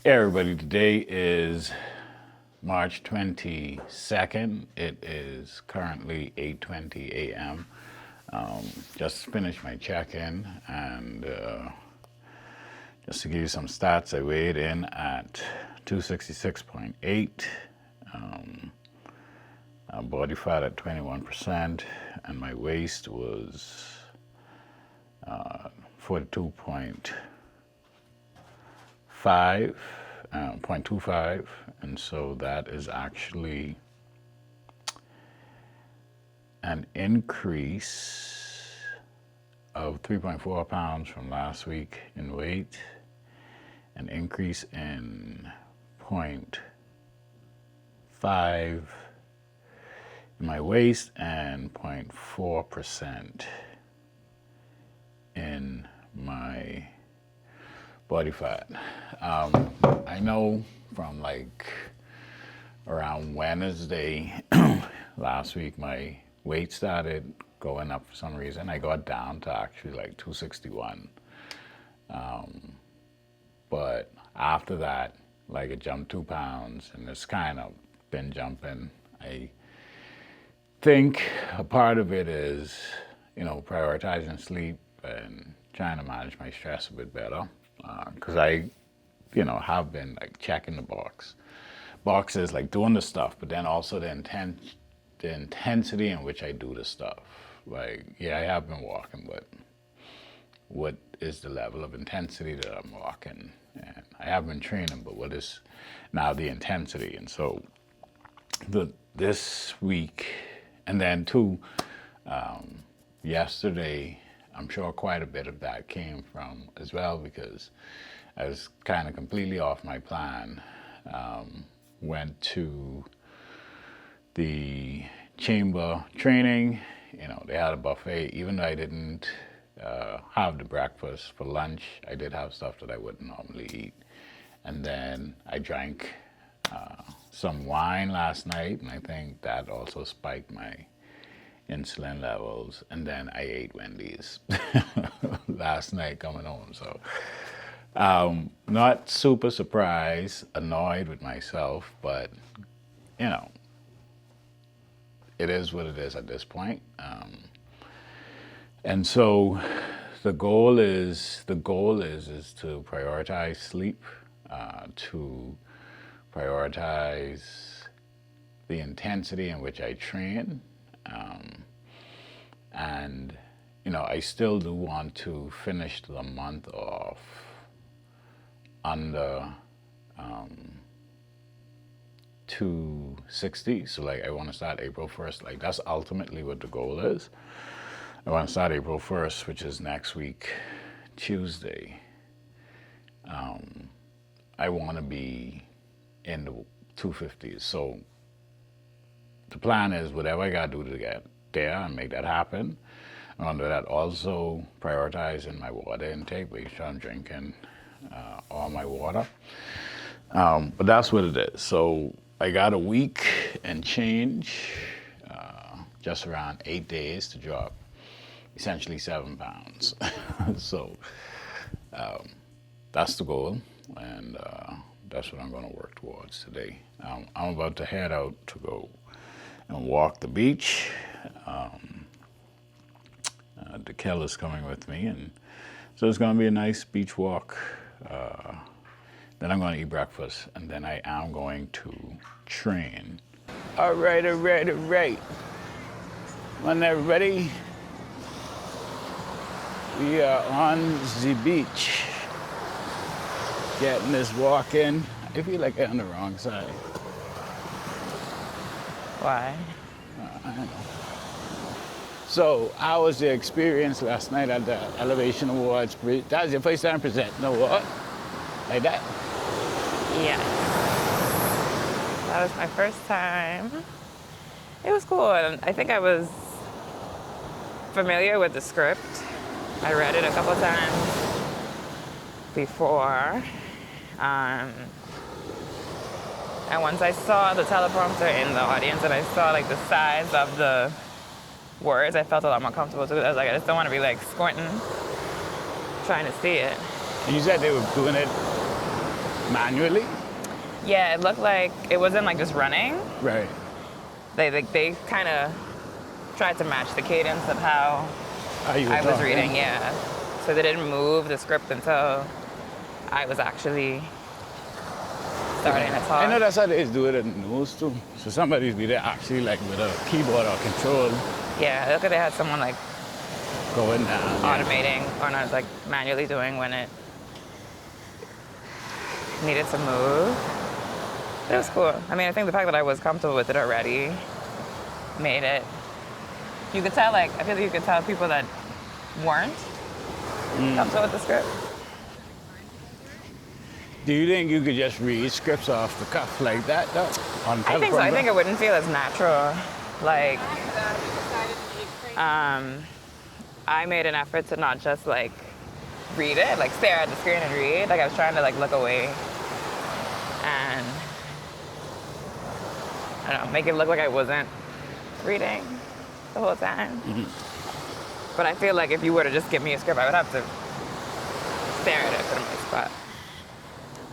Hey everybody, today is March 22nd. It is currently 8:20 a.m. Just finished my check-in and just to give you some stats, I weighed in at 266.8, body fat at 21%, and my waist was 42.5, 0.25, and so that is actually an increase of 3.4 pounds from last week in weight, an increase in 0.5 in my waist, and 0.4% in my body fat. I know from like around Wednesday last week, my weight started going up for some reason. I got down to actually like 261. But after that, like it jumped 2 pounds and it's kind of been jumping. I think a part of it is, prioritizing sleep and trying to manage my stress a bit better. Because I, have been like checking the boxes, like doing the stuff, but then also the intensity in which I do the stuff. Like, yeah, I have been walking, but what is the level of intensity that I'm walking? And I have been training, but what is now the intensity? And so this week, and then too, yesterday, I'm sure quite a bit of that came from as well because I was kind of completely off my plan. Went to the chamber training. They had a buffet. Even though I didn't have the breakfast for lunch, I did have stuff that I wouldn't normally eat. And then I drank some wine last night, and I think that also spiked my insulin levels. And then I ate Wendy's last night coming home. So not super surprised, annoyed with myself, but it is what it is at this point. And so the goal is to prioritize sleep, to prioritize the intensity in which I train, and I still do want to finish the month off under 260. So like I want to start April 1st. Like that's ultimately what the goal is. I want to start April 1st, which is next week, Tuesday. I want to be in the 250s. So the plan is whatever I got to do to get there and make that happen. And under that, also prioritizing my water intake, make sure I'm drinking all my water. But that's what it is. So I got a week and change, just around 8 days to drop essentially 7 pounds. So that's the goal, and that's what I'm going to work towards today. I'm about to head out to go and walk the beach. DeKel is coming with me, and so it's going to be a nice beach walk. Then I'm going to eat breakfast, and then I am going to train. All right. When everybody, we are on the beach, getting this walk in. I feel like I'm on the wrong side. Why? I don't know. So, how was the experience last night at the Elevation Awards? That was your first time presenting an award? Like that? Yes. That was my first time. It was cool. And I think I was familiar with the script. I read it a couple times before. And once I saw the teleprompter in the audience and I saw like the size of the words, I felt a lot more comfortable too. I was like, I just don't want to be like squinting, trying to see it. And you said they were doing it Manually? Yeah, it looked like it wasn't like just running. Right. They kind of tried to match the cadence of how I was reading. Yeah, so they didn't move the script until I was actually starting to talk. I know that's how they do it in the news too. So somebody's be there actually like with a keyboard or control Yeah, look like they had someone like going down. automating or not like manually doing when it needed to move. It was cool. I mean, I think the fact that I was comfortable with it already made it. You could tell, like, I feel like you could tell people that weren't comfortable with the script. Do you think you could just read scripts off the cuff like that though? On I think so. I think it wouldn't feel as natural. Like, I made an effort to not just like read it, like stare at the screen and read. Like I was trying to like look away and I don't know, make it look like I wasn't reading the whole time. Mm-hmm. But I feel like if you were to just give me a script, I would have to stare at it for the most part.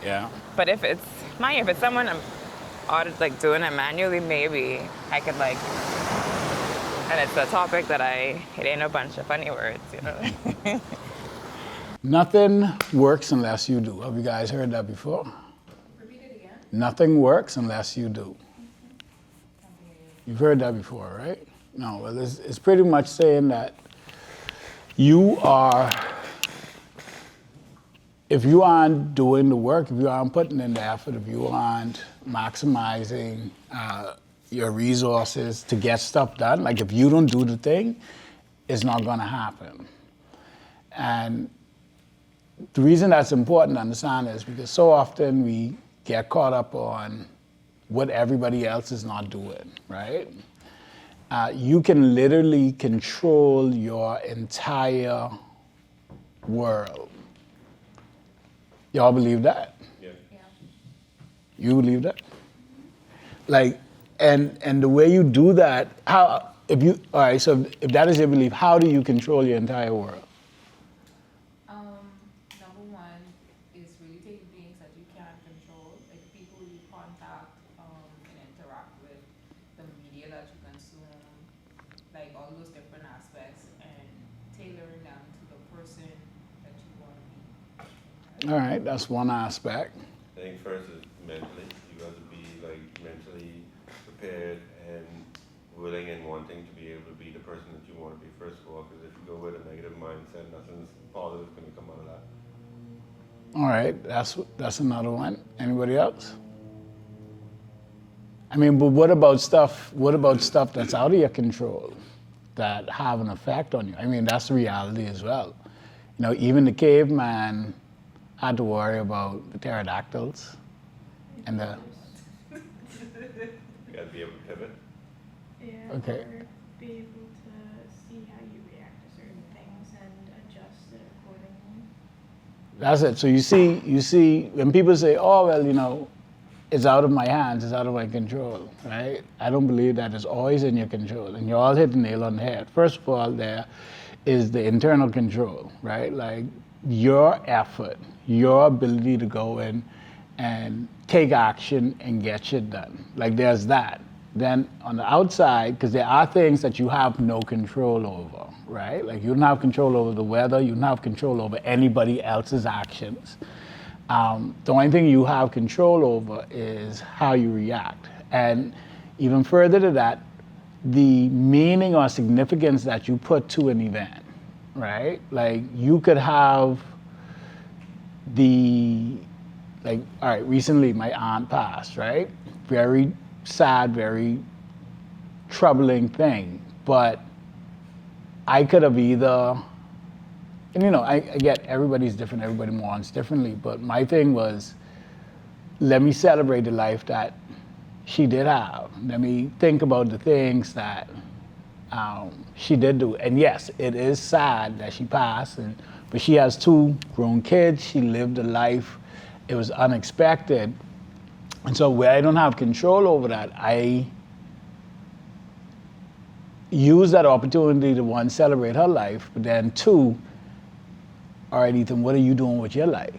Yeah. But if it's someone like doing it manually, maybe I could like, and it's a topic that it ain't a bunch of funny words, you know. Nothing works unless you do. Have you guys heard that before? Repeat it again. Nothing works unless you do. You've heard that before, right? No, well, it's pretty much saying that if you aren't doing the work, if you aren't putting in the effort, if you aren't maximizing your resources to get stuff done, like if you don't do the thing, it's not gonna happen. And the reason that's important to understand is because so often we get caught up on what everybody else is not doing, right? You can literally control your entire world. Y'all believe that? Yeah. You believe that? Like, and the way you do that, all right, so if that is your belief, how do you control your entire world? Number one is really taking things that you can't control, like people you contact and interact with, the media that you consume, like all those different aspects, and tailoring them to the person that you want to be. All right, that's one aspect. I think first is mentally. You got to be like mentally prepared and willing and wanting to be able to be the person that you want to be first of all. Because if you go with a negative mindset, nothing's positive going to come out of that. All right, that's another one. Anybody else? I mean, but what about stuff that's out of your control that have an effect on you? I mean, that's the reality as well. You know, even the caveman had to worry about the pterodactyls and the. You got to be able to pivot. Yeah, Okay. or be able to see how you react to certain things and adjust it accordingly. That's it. So you see, when people say, "Oh, well, you know, it's out of my hands, it's out of my control," right? I don't believe that. It's always in your control, and you all hit the nail on the head. First of all, there is the internal control, right? Like your effort, your ability to go in and take action and get shit done. Like there's that. Then on the outside, because there are things that you have no control over, right? Like you don't have control over the weather, you don't have control over anybody else's actions. The only thing you have control over is how you react. And even further to that, the meaning or significance that you put to an event, right? Like you could have all right, recently my aunt passed, right? Very sad, very troubling thing. But I could have either, and you know, I get everybody's different, everybody mourns differently, but my thing was, let me celebrate the life that she did have. Let me think about the things that she did do. And yes, it is sad that she passed, but she has 2 grown kids. She lived a life. It was unexpected. And so where I don't have control over that, I use that opportunity to, 1, celebrate her life, but then 2, all right, Ethan, what are you doing with your life?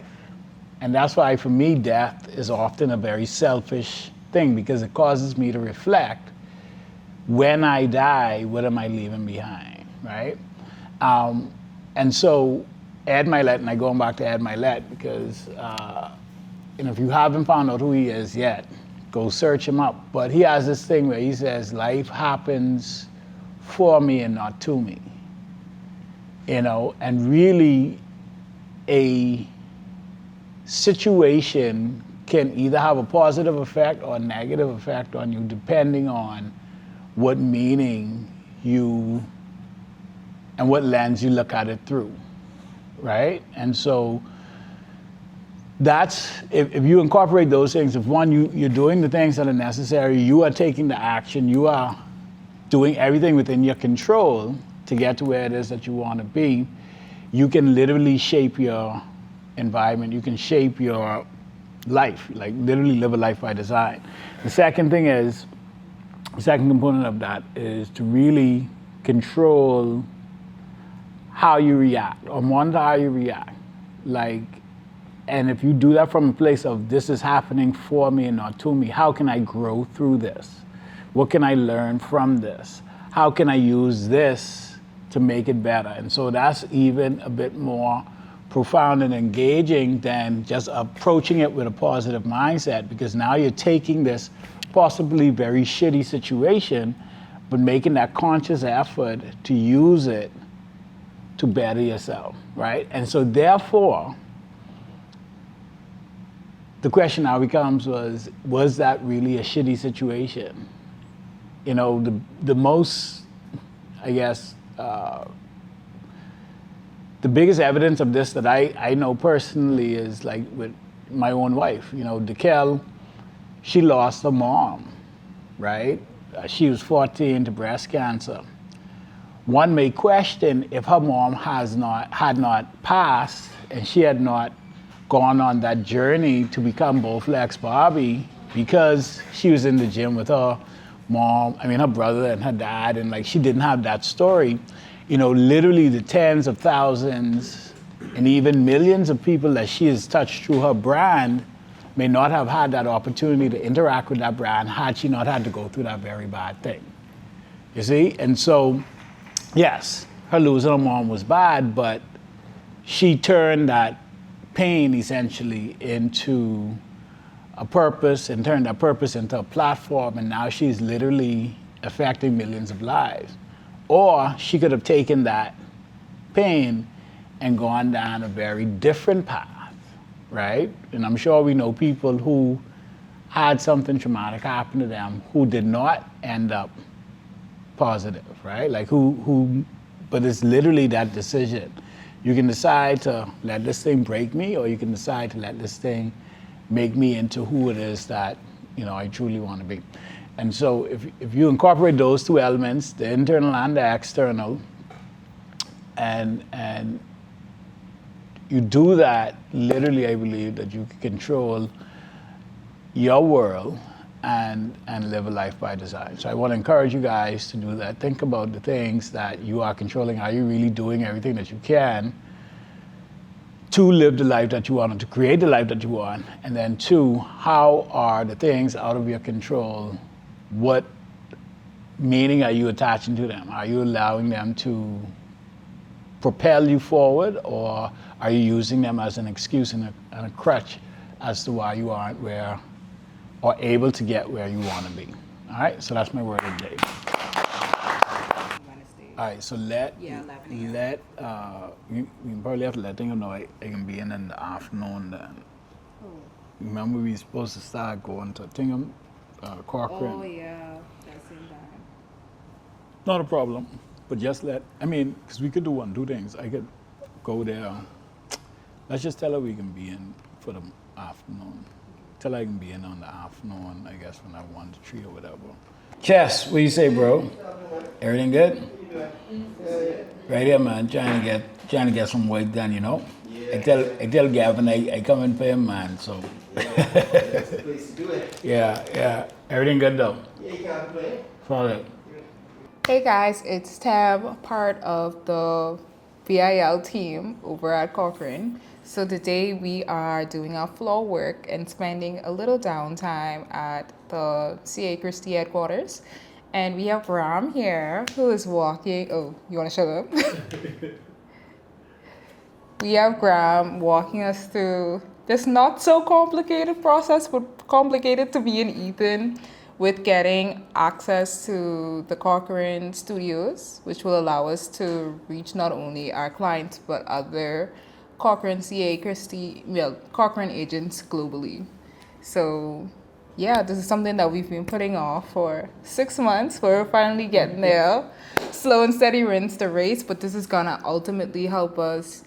And that's why for me, death is often a very selfish thing because it causes me to reflect, when I die, what am I leaving behind, right? And so Ed Milet, and I go back to Ed Milet because, if you haven't found out who he is yet, go search him up. But he has this thing where he says, life happens for me and not to me. And really a situation can either have a positive effect or a negative effect on you depending on what meaning you and what lens you look at it through, right? And so that's, if you incorporate those things, if one, you're doing the things that are necessary, you are taking the action, you are doing everything within your control to get to where it is that you want to be, you can literally shape your environment, you can shape your life, like literally live a life by design. The second component of that is to really control how you react, or monitor how you react. And if you do that from a place of, this is happening for me and not to me, how can I grow through this? What can I learn from this? How can I use this to make it better? And so that's even a bit more profound and engaging than just approaching it with a positive mindset, because now you're taking this possibly very shitty situation, but making that conscious effort to use it to better yourself, right? And so therefore, the question now becomes was that really a shitty situation? The most, I guess, the biggest evidence of this that I know personally is like with my own wife. DeKel, she lost her mom, right? She was 14 to breast cancer. One may question if her mom had not passed and she had not gone on that journey to become Bowflex Barbie, because she was in the gym with her her brother and her dad, and she didn't have that story. Literally the tens of thousands and even millions of people that she has touched through her brand may not have had that opportunity to interact with that brand had she not had to go through that very bad thing. You see? And so, yes, her losing her mom was bad, but she turned that pain essentially into a purpose and turned that purpose into a platform, and now she's literally affecting millions of lives. Or she could have taken that pain and gone down a very different path, right? And I'm sure we know people who had something traumatic happen to them who did not end up positive, right? But it's literally that decision. You can decide to let this thing break me, or you can decide to let this thing make me into who it is that, I truly want to be. And so if you incorporate those two elements, the internal and the external, and you do that, literally I believe that you can control your world and live a life by design. So I want to encourage you guys to do that. Think about the things that you are controlling. Are you really doing everything that you can to live the life that you want, and to create the life that you want? And then two, how are the things out of your control, what meaning are you attaching to them? Are you allowing them to propel you forward, or are you using them as an excuse and a crutch as to why you aren't where, or able to get where you want to be? All right, so that's my word of the day. All right, so you probably have to let them know I can be in the afternoon then. Oh. Remember we supposed to start going to Tingham, Corcoran. Oh yeah, that's in that. Not a problem, but just because we could do 2 things. I could go there. Let's just tell her we can be in for the afternoon. Tell her I can be in on the afternoon, I guess, when I 1 to 3 or whatever. Chess, what do you say, bro? Everything good? Right here, man. Trying to get some work done, Yeah. I tell Gavin I come in for him, man. So. That's the place to do it. Yeah. Everything good though? Yeah, you can't play. Follow. Hey guys, it's Tab, part of the VIL team over at Corcoran. So today we are doing our floor work and spending a little downtime at the CA Christie headquarters. And we have Ram here who is walking. Oh, you want to shut up? We have Graham walking us through this not so complicated process, but complicated to me and Ethan with getting access to the Cochrane studios, which will allow us to reach not only our clients but other Cochrane CA Christie, well, Cochrane agents globally. So yeah, this is something that we've been putting off for 6 months. We're finally getting there. Slow and steady wins the race, but this is gonna ultimately help us,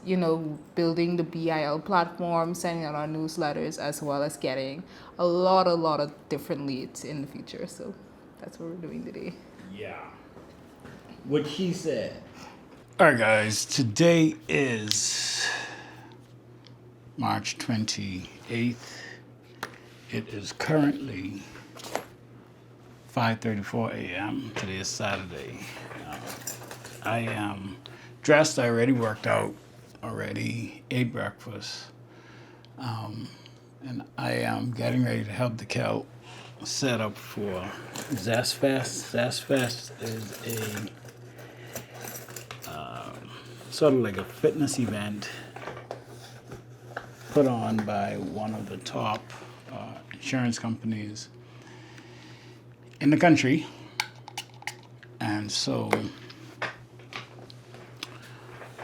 building the BIL platform, sending out our newsletters, as well as getting a lot of different leads in the future. So that's what we're doing today. Yeah. What she said. All right, guys. Today is March 28th. It is currently 5:34 a.m. Today is Saturday. I am dressed. I already worked out, already ate breakfast. And I am getting ready to help the Cal set up for Zest Fest. Zest Fest is a sort of like a fitness event put on by one of the top insurance companies in the country. And so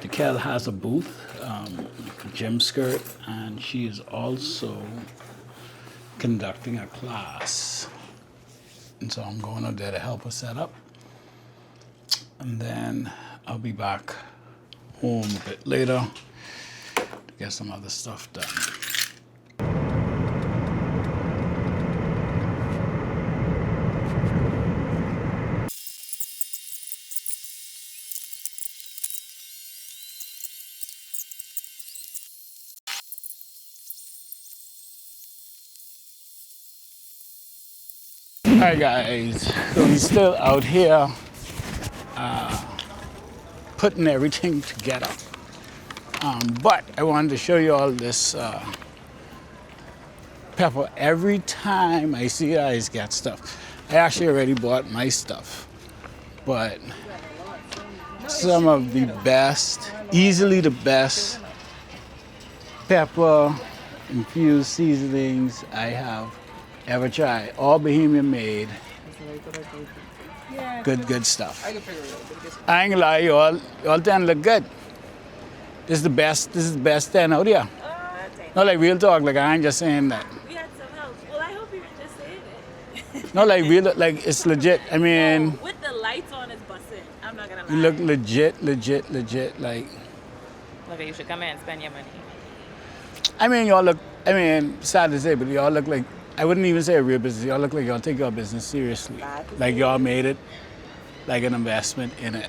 Dekel has a booth, like a gym skirt, and she is also conducting a class. And so I'm going up there to help her set up. And then I'll be back home a bit later to get some other stuff done. All right, guys, so we're still out here putting everything together. But I wanted to show you all this pepper. Every time I see you guys get stuff, I actually already bought my stuff. But some of the best, easily the best pepper infused seasonings I have ever tried. All Bohemian made. Good stuff. I ain't gonna lie, y'all 10 look good. This is the best 10 out here. No, like real talk, like I ain't just saying that. We had some help. Well, I hope you didn't just say it. No, like real, like it's legit. I mean, With the lights on, it's busting. I'm not gonna lie. you look legit, like. Look, you should come in and spend your money. I mean, y'all look, sad to say, but y'all look like, I wouldn't even say a real business. Y'all look like y'all take your business seriously. Like y'all made it like an investment in it.